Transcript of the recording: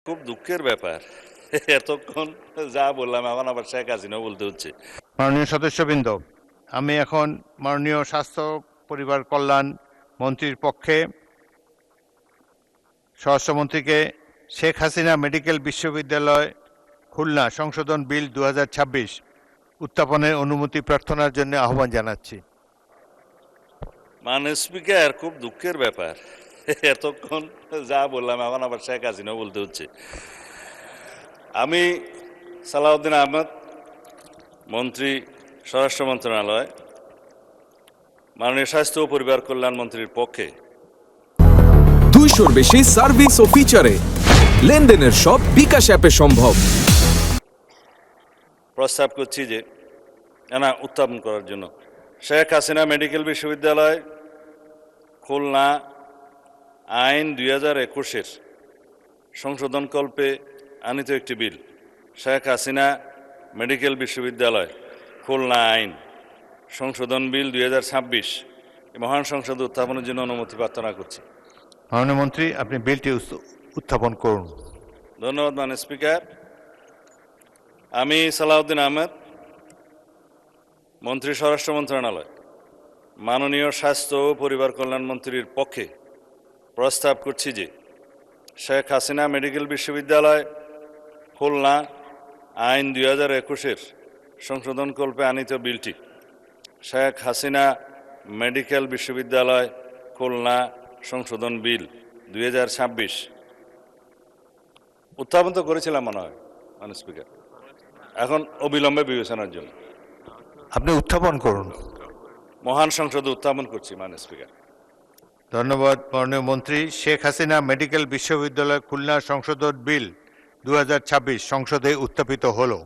খুব দুঃখের ব্যাপার। এতক্ষণ যা বললাম এখন আবার শেখ হাসিনাও বলতে হচ্ছে। মাননীয় সদস্যবৃন্দ, আমি এখন মাননীয় স্বাস্থ্য পরিবার কল্যাণ মন্ত্রীর পক্ষে স্বরাষ্ট্রমন্ত্রীকে শেখ হাসিনা মেডিকেল বিশ্ববিদ্যালয় খুলনা সংশোধন বিল 2026 উত্থাপনের অনুমতি প্রার্থনার জন্য আহ্বান জানাচ্ছি। মাননীয় স্পিকার, খুব দুঃখের ব্যাপার। এতক্ষণ যা বললাম এখন আবার শেখ হাসিনাও বলতে হচ্ছে। আমি সালাউদ্দিন আহমেদ, মন্ত্রী, স্বরাষ্ট্র মন্ত্রণালয়, মাননীয় স্বাস্থ্য ও পরিবার কল্যাণ মন্ত্রীর পক্ষে 200-র বেশি সার্ভিস ও ফিচারে লেনদেনের সব বিকাশ অ্যাপে সম্ভব। প্রস্তাব করছি যে উত্থাপন করার জন্য শেখ হাসিনা মেডিকেল বিশ্ববিদ্যালয় খুলনা আইন 2021-এর সংশোধনকল্পে আনিত একটি বিল, শেখ হাসিনা মেডিকেল বিশ্ববিদ্যালয় খুলনা আইন সংশোধন বিল 2026 মহান সংসদে উত্থাপনের জন্য অনুমতি প্রার্থনা করছি। মাননীয় মন্ত্রী, আপনি বিলটি উত্থাপন করুন। ধন্যবাদ মাননীয় স্পিকার। আমি সালাউদ্দিন আহমেদ, মন্ত্রী, স্বরাষ্ট্র মন্ত্রণালয়, মাননীয় স্বাস্থ্য ও পরিবার কল্যাণ মন্ত্রীর পক্ষে প্রস্তাব করছি যে শেখ হাসিনা মেডিকেল বিশ্ববিদ্যালয় খুলনা আইন 2021-এর সংশোধনকল্পে আনিত বিলটি, শেখ হাসিনা মেডিকেল বিশ্ববিদ্যালয় খুলনা সংশোধন বিল 2026 উত্থাপন তো করেছিলাম মনে হয় মাননীয় স্পিকার, এখন অবিলম্বে বিবেচনার জন্য আপনি উত্থাপন করুন। মহান সংসদে উত্থাপন করছি মাননীয় স্পিকার। ধন্যবাদ মাননীয় মন্ত্রী। শেখ হাসিনা মেডিকেল বিশ্ববিদ্যালয় খুলনা সংশোধন বিল 2026 সংসদে উত্থাপিত হলো।